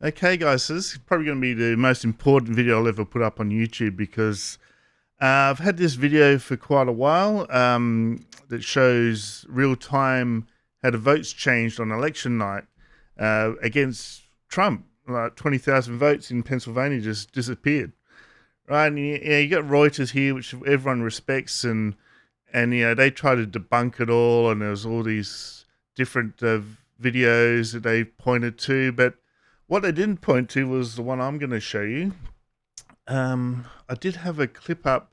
Okay, guys, so this is probably going to be the most important video I'll ever put up on YouTube because I've had this video for quite a while that shows real time how the votes changed on election night against Trump. Like 20,000 votes in Pennsylvania just disappeared. Right, and you got Reuters here, which everyone respects, and they try to debunk it all, and there's all these different videos that they pointed to, but what they didn't point to was the one I'm going to show you. I did have a clip up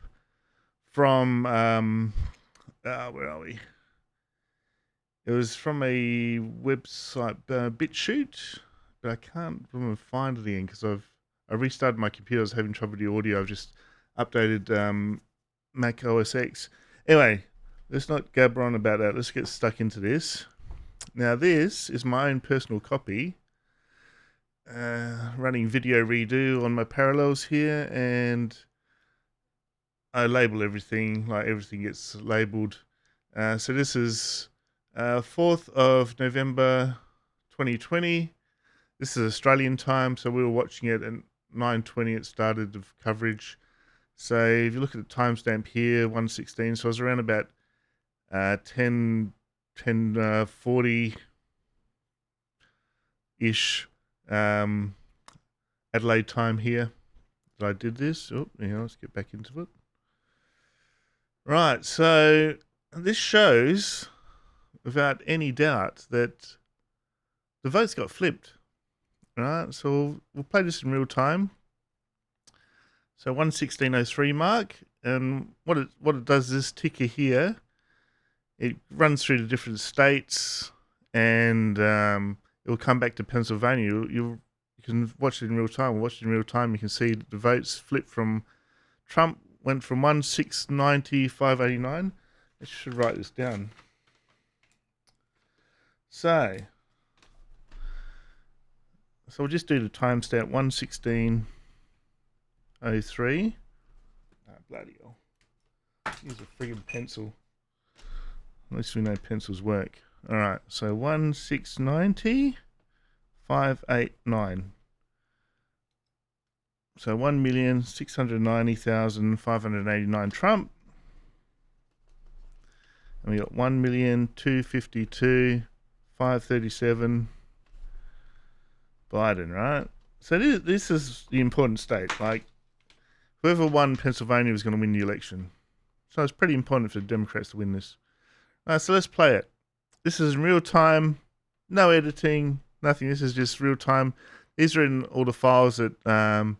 from where are we? It was from a website, BitChute, but I can't remember find it again because I restarted my computer. I was having trouble with the audio. I've just updated Mac OS X. Anyway, let's not gabber on about that. Let's get stuck into this. Now, this is my own personal copy. Running video redo on my parallels here, and I label everything, like everything gets labeled. So this is 4th of November 2020. This is Australian time, so we were watching it at 9:20. It started the coverage. So if you look at the timestamp here, 1:16, so I was around about 10:40-ish Adelaide time here that I did this. Oh, let's get back into it. Right, so this shows without any doubt that the votes got flipped. Right, so we'll play this in real time. So 1:16:03 mark, and what it does, this ticker here, it runs through the different states, and it will come back to Pennsylvania. You can watch it in real time. Watch it in real time. You can see the votes flip from Trump went from 1,690,589. I should write this down. So we'll just do the timestamp 1:16:03. Ah, bloody hell. Use a friggin' pencil. At least we know pencils work. All right, so 1,690,589. So 1,690,589 Trump. And we got 1,252,537 Biden, right? So this is the important state. Like, whoever won Pennsylvania was going to win the election. So it's pretty important for the Democrats to win this. All right, so let's play it. This is in real time, no editing, nothing. This is just real time. These are in all the files that I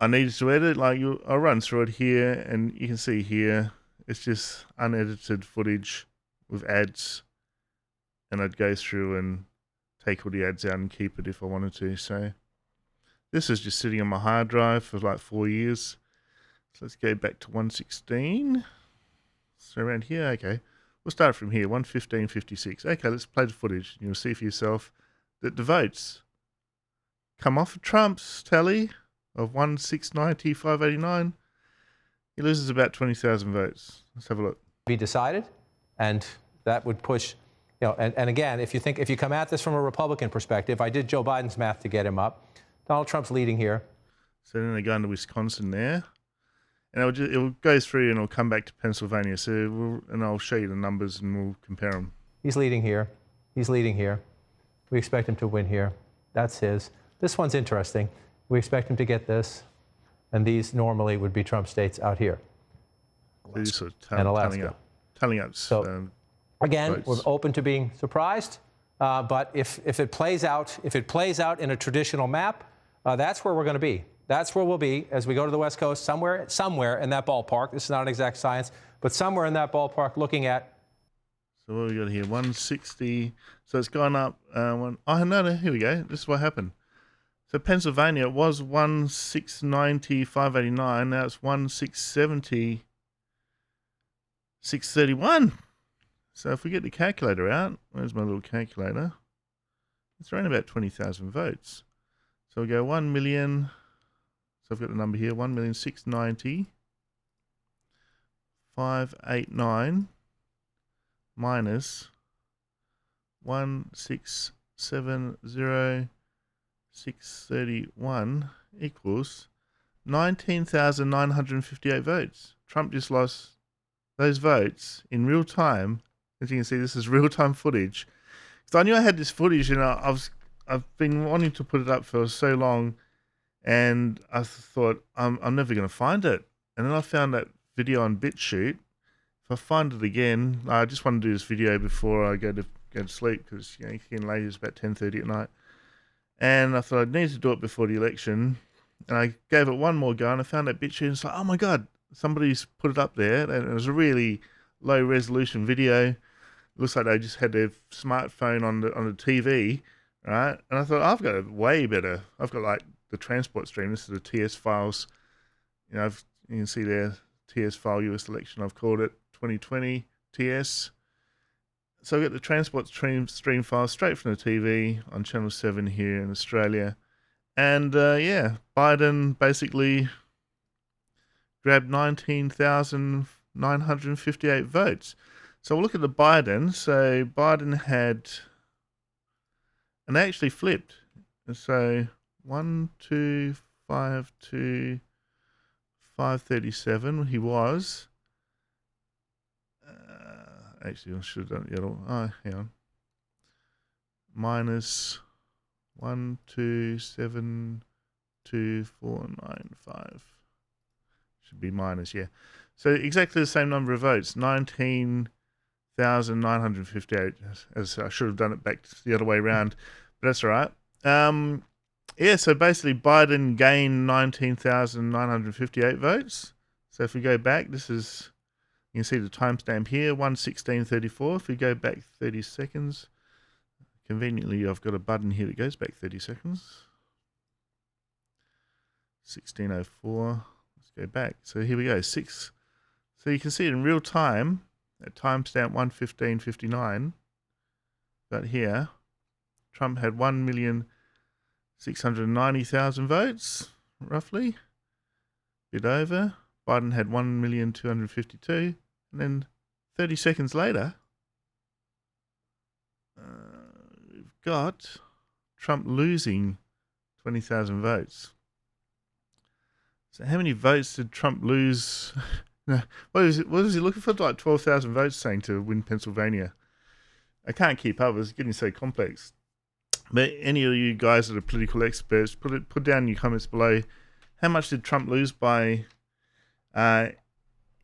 needed to edit. I'll run through it here, and you can see here, it's just unedited footage with ads, and I'd go through and take all the ads out and keep it if I wanted to. So this is just sitting on my hard drive for like 4 years. So let's go back to 1:16. So around here, okay. We'll start from here, 1:15:56. Okay, let's play the footage. You'll see for yourself that the votes come off of Trump's tally of 1,690,589. He loses about 20,000 votes. Let's have a look. Be decided, and that would push, and again, if you come at this from a Republican perspective, I did Joe Biden's math to get him up. Donald Trump's leading here. So then they go into Wisconsin there, and it'll go through and it'll come back to Pennsylvania. And I'll show you the numbers and we'll compare them. He's leading here. He's leading here. We expect him to win here. That's his. This one's interesting. We expect him to get this, and these normally would be Trump states out here. Sort of and Alaska. Telling us. So again, votes. we're open to being surprised, but if it plays out in a traditional map, that's where we're going to be. That's where we'll be as we go to the West Coast, somewhere in that ballpark. This is not an exact science, but somewhere in that ballpark, looking at. So what we got here? 160. So it's gone up. No, here we go. This is what happened. So Pennsylvania, it was 1,690,589. Now it's 1,670,631. So if we get the calculator out, where's my little calculator? It's around about 20,000 votes. So we go 1 million. So I've got the number here, 1,690,589 minus 1,670,631. 631 equals 19,958 votes. Trump just lost those votes in real time. As you can see, this is real-time footage. So I knew I had this footage, and I've been wanting to put it up for so long, and I thought I'm never going to find it. And then I found that video on BitChute. If I find it again, I just want to do this video before I go to sleep, because you getting late. It's about 10:30 at night, and I thought I'd need to do it before the election. And I gave it one more go, and I found that BitChute, and it's like, oh my god, somebody's put it up there, and it was a really low resolution video. Looks like they just had their smartphone on the TV, right? And I thought, I've got it way better. I've got like the transport stream. This is the TS files. You can see there, TS file US election. I've called it 2020 TS. So I've got the transport stream file straight from the TV on Channel 7 here in Australia. And yeah, Biden basically grabbed 19,958 votes. So we'll look at the Biden. So Biden had, and they actually flipped. So 1, 2, 5, 2, 537. He was. Actually, I should have done it. Oh, hang on. Minus 1, 2, 7, 2, 4, 9, 5. Should be minus, yeah. So exactly the same number of votes, 19,958. As I should have done it back the other way around, but that's all right. Yeah, so basically Biden gained 19,958 votes. So if we go back, this is, you can see the timestamp here, 1:16:34. If we go back 30 seconds, conveniently I've got a button here that goes back 30 seconds. 16:04. Let's go back. So here we go, 6. So you can see it in real time at timestamp 1:15:59. But here, Trump had 1,690,000 votes, roughly. Bit over. Biden had 1,252,000. And then 30 seconds later, we've got Trump losing 20,000 votes. So how many votes did Trump lose? What was he looking for? Like 12,000 votes, saying, to win Pennsylvania. I can't keep up. It's getting so complex. But any of you guys that are political experts, put down in your comments below, how much did Trump lose by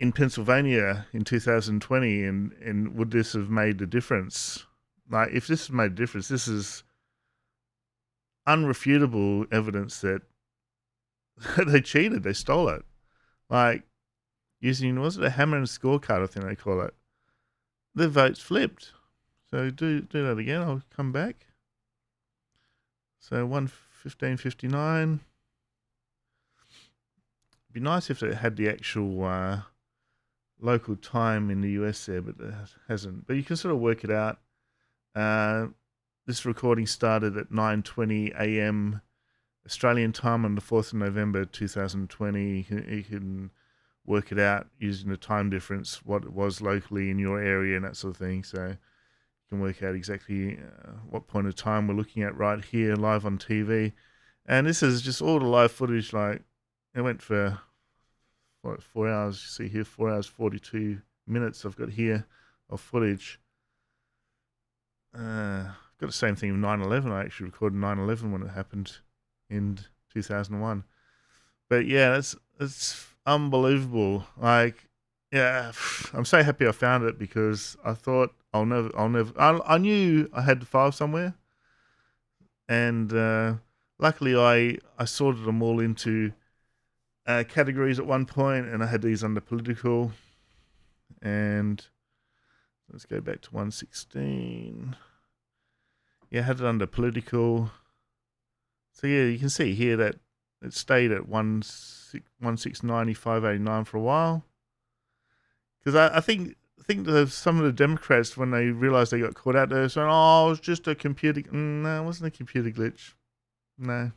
in Pennsylvania in 2020, and would this have made a difference? Like, if this has made a difference, this is unrefutable evidence that they cheated, they stole it. Like, using, was it a hammer and scorecard, I think they call it. The votes flipped. So do that again. I'll come back. So 1:15:59. It'd be nice if it had the actual local time in the US there, but it hasn't. But you can sort of work it out. This recording started at 9:20 a.m. Australian time on the 4th of November 2020. You can work it out using the time difference, what it was locally in your area and that sort of thing. So you can work out exactly what point of time we're looking at right here, live on TV. And this is just all the live footage. Like, it went for 4 hours. You see here, 4 hours 42 minutes I've got here of footage. I've got the same thing with 9/11. I actually recorded 9/11 when it happened in 2001. But yeah, it's unbelievable. Like, yeah, I'm so happy I found it, because I thought I knew I had the file somewhere, and luckily I sorted them all into categories at one point, and I had these under political. And let's go back to 1:16. Yeah, I had it under political. So yeah, you can see here that it stayed at 1,690,589 for a while. Because I think some of the Democrats, when they realized they got caught out, they were saying, "Oh, it was just a computer." No, it wasn't a computer glitch. No.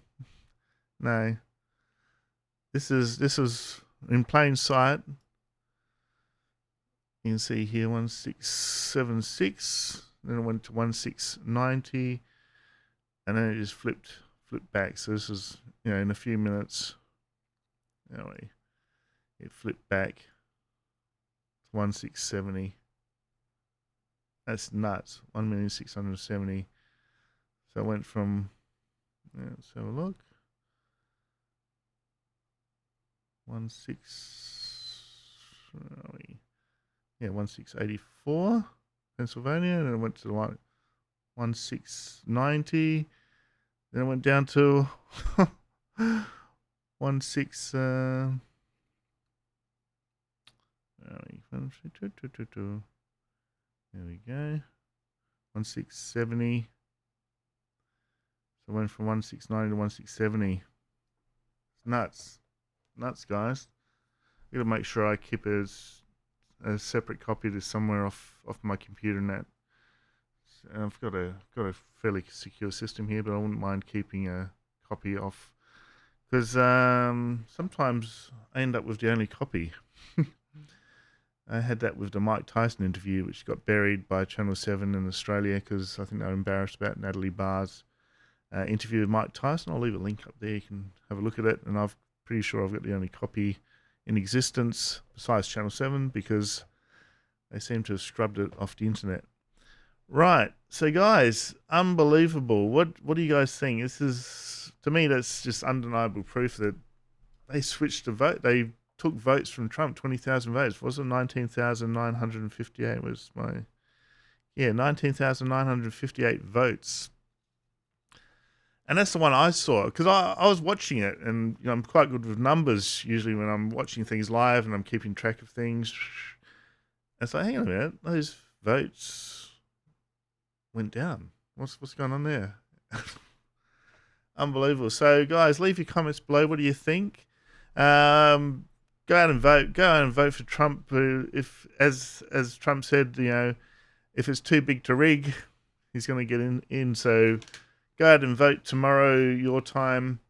This was in plain sight. You can see here 1,676. Then it went to 1,690, and then it just flipped flip back. So this is, in a few minutes, it flipped back to 1670. That's nuts. 1,670,000. So it went from, let's have a look. 1684, Pennsylvania, and then it went to 1690. Then it went down to 16. There we go. 1670. So it went from 1690 to 1670. It's nuts. Nuts, guys. I gotta make sure I keep it as a separate copy to somewhere off my computer net. So I've got a fairly secure system here, but I wouldn't mind keeping a copy off, because sometimes I end up with the only copy. I had that with the Mike Tyson interview, which got buried by Channel 7 in Australia because I think they were embarrassed about Natalie Barr's interview with Mike Tyson. I'll leave a link up there. You can have a look at it. And I'm pretty sure I've got the only copy in existence besides Channel 7, because they seem to have scrubbed it off the internet. Right. So, guys, unbelievable. What do you guys think? This is, to me, that's just undeniable proof that they switched the vote. They took votes from Trump, 20,000 votes. Wasn't 19,958 was my... Yeah, 19,958 votes. And that's the one I saw, because I was watching it, and I'm quite good with numbers usually when I'm watching things live and I'm keeping track of things. And so, hang on a minute, those votes went down. What's going on there? Unbelievable. So, guys, leave your comments below. What do you think? Go out and vote. Go out and vote for Trump. If, as Trump said, if it's too big to rig, he's going to get in. So go out and vote tomorrow, your time,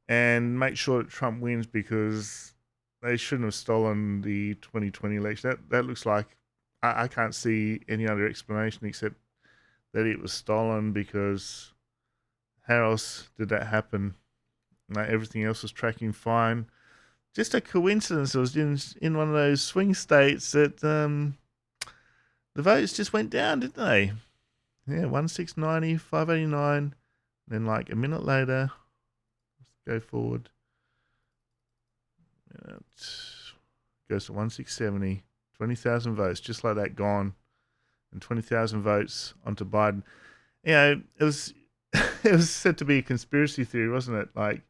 and make sure that Trump wins, because they shouldn't have stolen the 2020 election. That looks like, I can't see any other explanation except that it was stolen, because how else did that happen? Everything else was tracking fine. Just a coincidence. It was in one of those swing states that the votes just went down, didn't they? Yeah, 1690, 589. Then, like a minute later, let's go forward. It goes to 1670. 20,000 votes, just like that, gone. And 20,000 votes onto Biden. It was it was said to be a conspiracy theory, wasn't it? Like,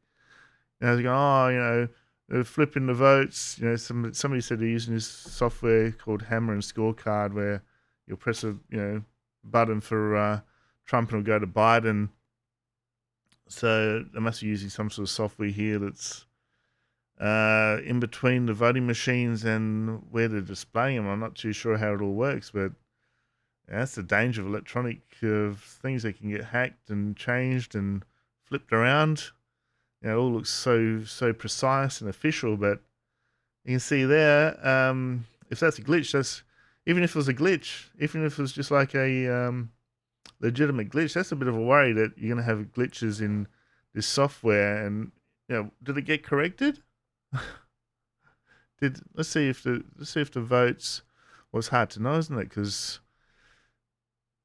they're going, they're flipping the votes. Somebody said they're using this software called Hammer and Scorecard, where you'll press a button for Trump and it'll go to Biden. So they must be using some sort of software here that's in between the voting machines and where they're displaying them. I'm not too sure how it all works, but that's the danger of electronic things. They can get hacked and changed and flipped around. It all looks so precise and official, but you can see there, if that's a glitch, even if it was a glitch, even if it was just like a legitimate glitch, that's a bit of a worry that you're going to have glitches in this software. And did it get corrected? Let's see if the votes. Well, it's hard to know, isn't it? Because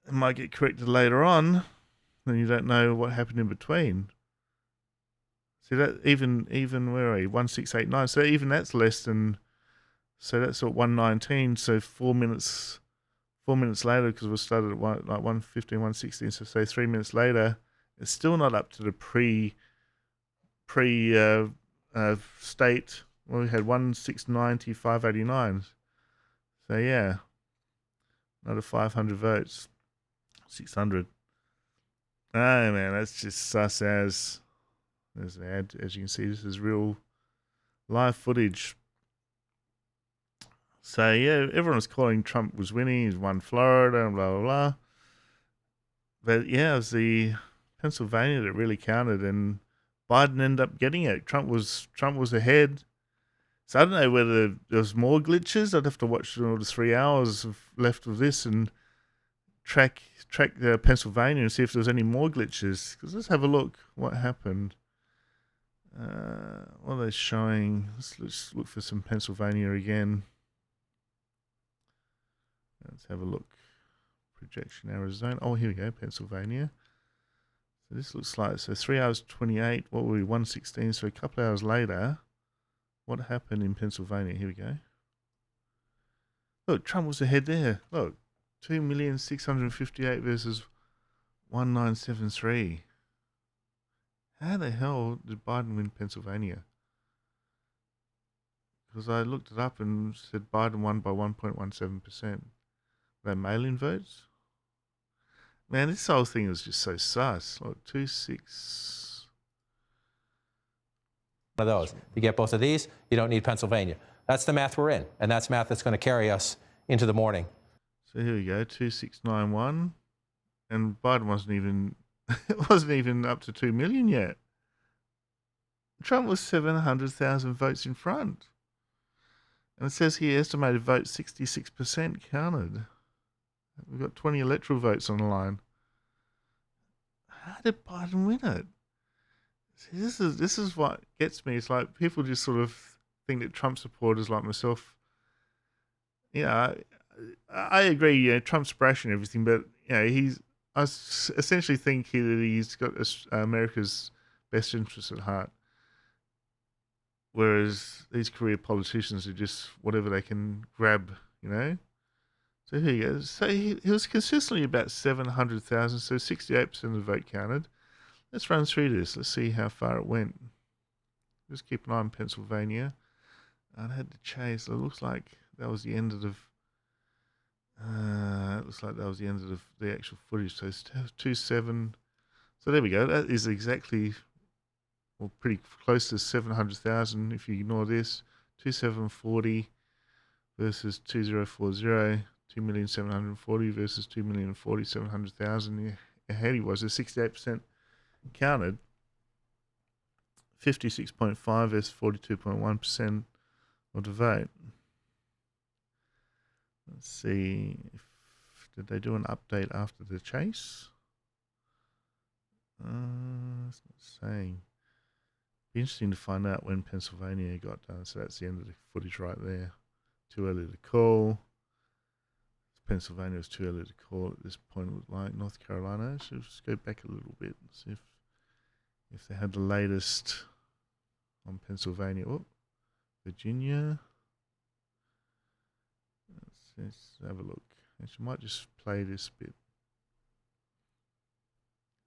it might get corrected later on, and you don't know what happened in between. See that even where are you? 1689. So even that's less than. So that's at 119. So 4 minutes. 4 minutes later, because we started at 115, 116. So say 3 minutes later, it's still not up to the pre state. Well, we had 1690, 589. So yeah, another 500 votes, 600. Oh man, that's just sus as. There's an ad, as you can see. This is real live footage. So yeah, everyone was calling Trump was winning. He's won Florida and blah blah blah. But yeah, it was the Pennsylvania that really counted, and Biden ended up getting it. Trump was ahead. So I don't know whether there was more glitches. I'd have to watch all the 3 hours left of this and track Pennsylvania and see if there's any more glitches. Because let's have a look what happened. What are they showing? Let's look for some Pennsylvania again. Let's have a look. Projection Arizona. Oh, here we go, Pennsylvania. So this looks like, so 3 hours 28. What were we, 116? So a couple of hours later, what happened in Pennsylvania? Here we go. Look, Trump was ahead there. Look, 2,658,000 versus 1,973. How the hell did Biden win Pennsylvania? Because I looked it up and said Biden won by 1.17%. They mail-in votes? Man, this whole thing was just so sus. Like 2-6. One of those. You get both of these, you don't need Pennsylvania. That's the math we're in, and that's math that's going to carry us into the morning. So here we go, 2,691, and Biden wasn't even up to 2 million yet. Trump was 700,000 votes in front, and it says here estimated votes 66% counted. We've got 20 electoral votes on the line. How did Biden win it? See, this is what gets me. It's like people just sort of think that Trump supporters like myself. Yeah, I agree. Yeah, Trump's brash and everything, but I essentially think that he's got America's best interests at heart. Whereas these career politicians are just whatever they can grab, you know. So here you go. So he was consistently about 700,000, so 68% of the vote counted. Let's run through this. Let's see how far it went. Just keep an eye on Pennsylvania. I had to chase. It looks like that was the end of the. It looks like that was the end of the actual footage. So it's 2.7. So there we go. That is exactly, well, pretty close to 700,000. If you ignore this, 2,740 versus 2,040. 2,740,000 versus 2,040,700,000. Ahead he was. 68% counted. 56.5 versus 42.1% of the vote. Let's see. Did they do an update after the chase? It's not saying. Be interesting to find out when Pennsylvania got done. So that's the end of the footage right there. Too early to call. Pennsylvania was too early to call at this point. It looked like North Carolina. So let's go back a little bit and see if they had the latest on Pennsylvania. Oh, Virginia. Let's have a look. Actually, I might just play this bit.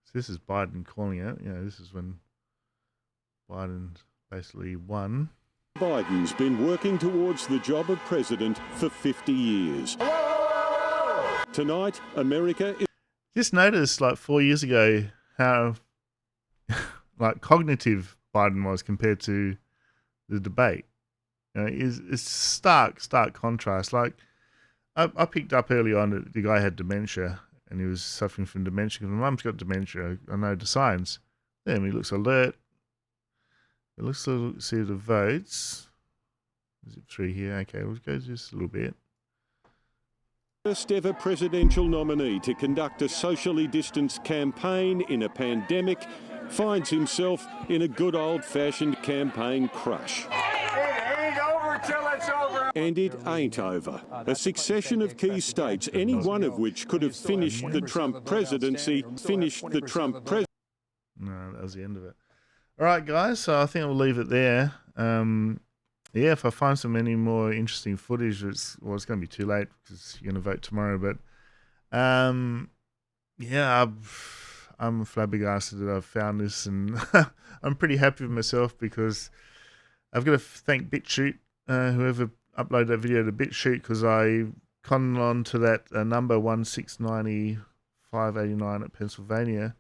So this is Biden calling out. This is when Biden basically won. Biden's been working towards the job of president for 50 years. Tonight, America is... Just noticed, like 4 years ago, how like cognitive Biden was compared to the debate. It's stark contrast. Like I picked up early on that the guy had dementia and he was suffering from dementia. My mum's got dementia. I know the signs. Then he looks alert. It looks to see the votes. Is it 3 here? Okay, we'll go just a little bit. First ever presidential nominee to conduct a socially distanced campaign in a pandemic finds himself in a good old-fashioned campaign crush. It ain't over till it's over. And it ain't over. A succession of key states, any one of which could have finished the Trump presidency, No, that was the end of it. All right, guys, so I think I'll leave it there. If I find any more interesting footage, it's going to be too late because you're going to vote tomorrow. But I'm flabbergasted that I've found this, and I'm pretty happy with myself because I've got to thank BitChute, whoever uploaded that video to BitChute, because I conned on to that number 1690589 at Pennsylvania,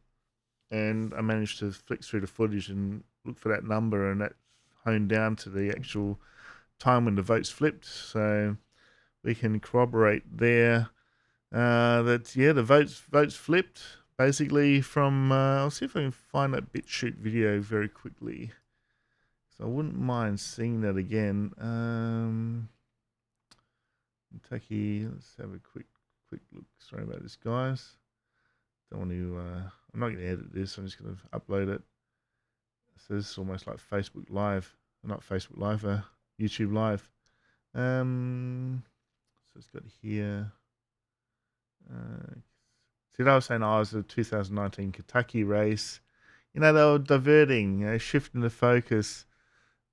and I managed to flick through the footage and look for that number, and that honed down to the actual time when the votes flipped, so we can corroborate there that the votes flipped basically from. I'll see if I can find that BitChute video very quickly, so I wouldn't mind seeing that again. Kentucky. Let's have a quick quick look. Sorry about this, guys. Don't want to. I'm not going to edit this. I'm just going to upload it. So this is almost like Facebook Live, not Facebook Live, YouTube Live. So it's got here. See, I was saying I was the 2019 Kentucky race. You know, they were diverting, shifting the focus.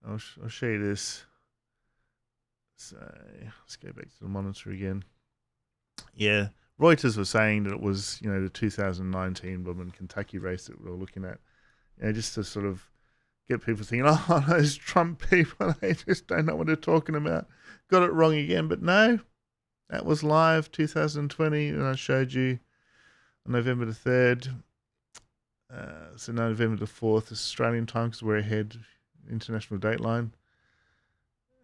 I'll show you this. So let's go back to the monitor again. Yeah, Reuters was saying that it was, the 2019 Women Kentucky race that we were looking at. Just to sort of get people thinking, oh, those Trump people, they just don't know what they're talking about. Got it wrong again. But no, that was live 2020, and I showed you on November the 3rd. So November the 4th, Australian time, because we're ahead, international dateline.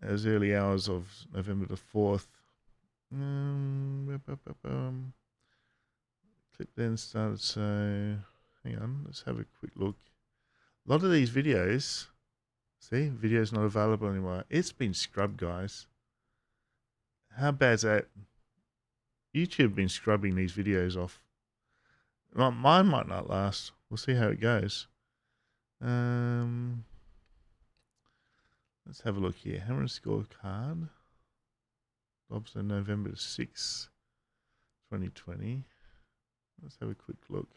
As early hours of November the 4th. Clip then started, so hang on, let's have a quick look. A lot of these videos, see, video's not available anymore. It's been scrubbed, guys. How bad's that? YouTube been scrubbing these videos off. Mine might not last. We'll see how it goes. Let's have a look here. Hammer scorecard. Lobster, November 6, 2020. Let's have a quick look.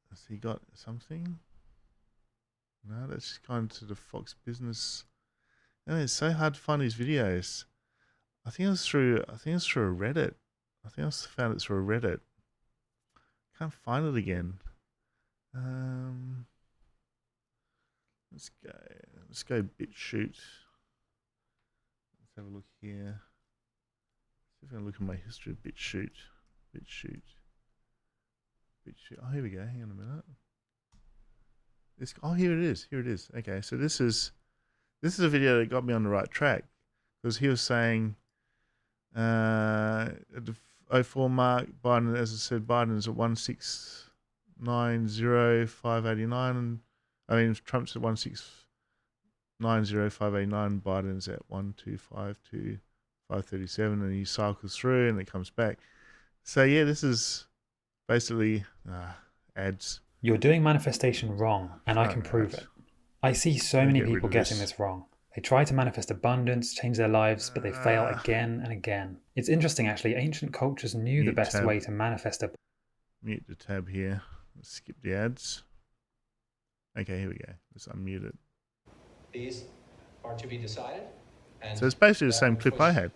Has he got something? No, that's just gone to the Fox Business. And it's so hard to find these videos. I think it's through a Reddit. I think I found it through a Reddit. Can't find it again. Let's go BitChute. Let's have a look here. See if I can look at my history of BitChute. Oh, here we go. Hang on a minute. Here it is. Here it is. Okay, so this is a video that got me on the right track, because he was saying at the 04 mark, Biden, as I said, Biden is at 1690589, and Trump's at 1690589. Biden's at 1252537, and he cycles through and it comes back. So yeah, this is basically ads. You're doing manifestation wrong, and I can prove it. I see so many people getting this wrong. They try to manifest abundance, change their lives, but they fail again and again. It's interesting, actually. Ancient cultures knew the best way to manifest a... Mute the tab here. Let's skip the ads. Okay, here we go. Let's unmute it. These are to be decided. And so it's basically the same clip I had,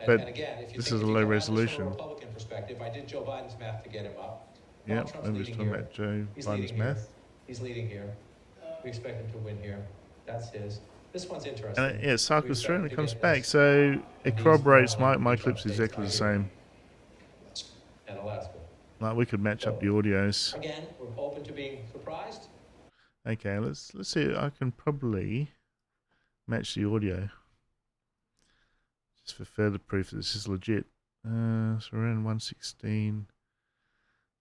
but again, if you this is a low resolution. From a Republican perspective, I did Joe Biden's math to get him up. Yeah, I'm just talking about Joe Biden's math. He's leading here. We expect him to win here. That's his. This one's interesting. And it cycles through and it comes back. So it corroborates my clips exactly the same. And Alaska. Like, we could match up the audios. Again, we're open to being surprised. Okay, let's see. I can probably match the audio just for further proof that this is legit. So around 116.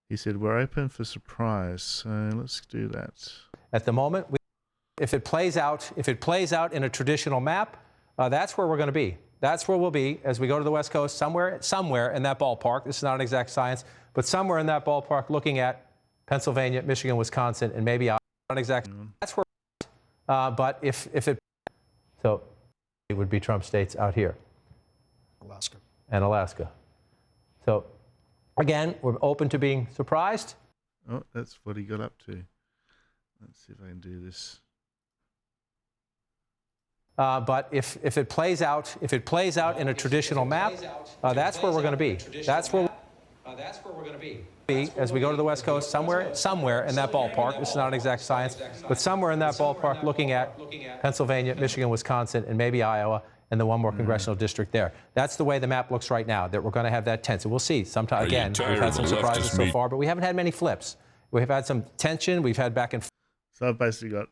He said we're open for surprise. So let's do that. At the moment, if it plays out in a traditional map, that's where we're going to be. That's where we'll be as we go to the West Coast, somewhere in that ballpark. This is not an exact science, but somewhere in that ballpark, looking at Pennsylvania, Michigan, Wisconsin, and maybe not exact. That's where. But if it, so it would be Trump states out here, Alaska. So again, we're open to being surprised. Oh, that's what he got up to. Let's see if I can do this. But if it plays out in a traditional map, that's where we're going to be. That's where we're going to be as we go to the West Coast, somewhere in that ballpark. This is not an exact science, but somewhere in that ballpark, looking at Pennsylvania, Michigan, Wisconsin, and maybe Iowa, and the one more congressional district there. That's the way the map looks right now. That we're going to have that tense, and we'll see. Sometime again, we've had some surprises so far, but we haven't had many flips. We've had some tension. We've had back and forth. So I've basically got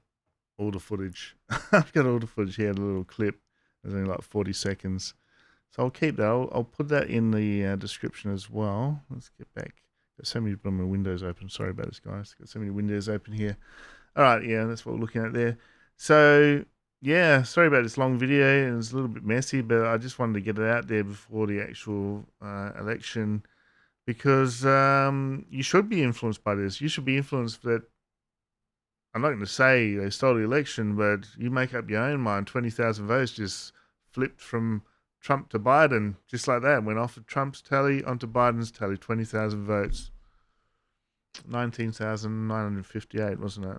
all the footage. I've got all the footage here, a little clip. There's only like 40 seconds. So I'll keep that. I'll put that in the description as well. Let's get back. Got so many windows open. Sorry about this, guys. Got so many windows open here. All right, yeah, that's what we're looking at there. So yeah, sorry about this long video, and it's a little bit messy, but I just wanted to get it out there before the actual election, because you should be influenced by this. You should be influenced that. I'm not going to say they stole the election, but you make up your own mind. 20,000 votes just flipped from Trump to Biden, just like that. Went off of Trump's tally onto Biden's tally. 20,000 votes. 19,958, wasn't it?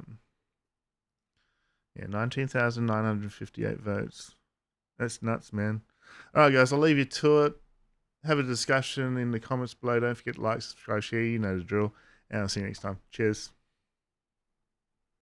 Yeah, 19,958 votes. That's nuts, man. All right, guys, I'll leave you to it. Have a discussion in the comments below. Don't forget to like, subscribe, share. You know the drill. And I'll see you next time. Cheers.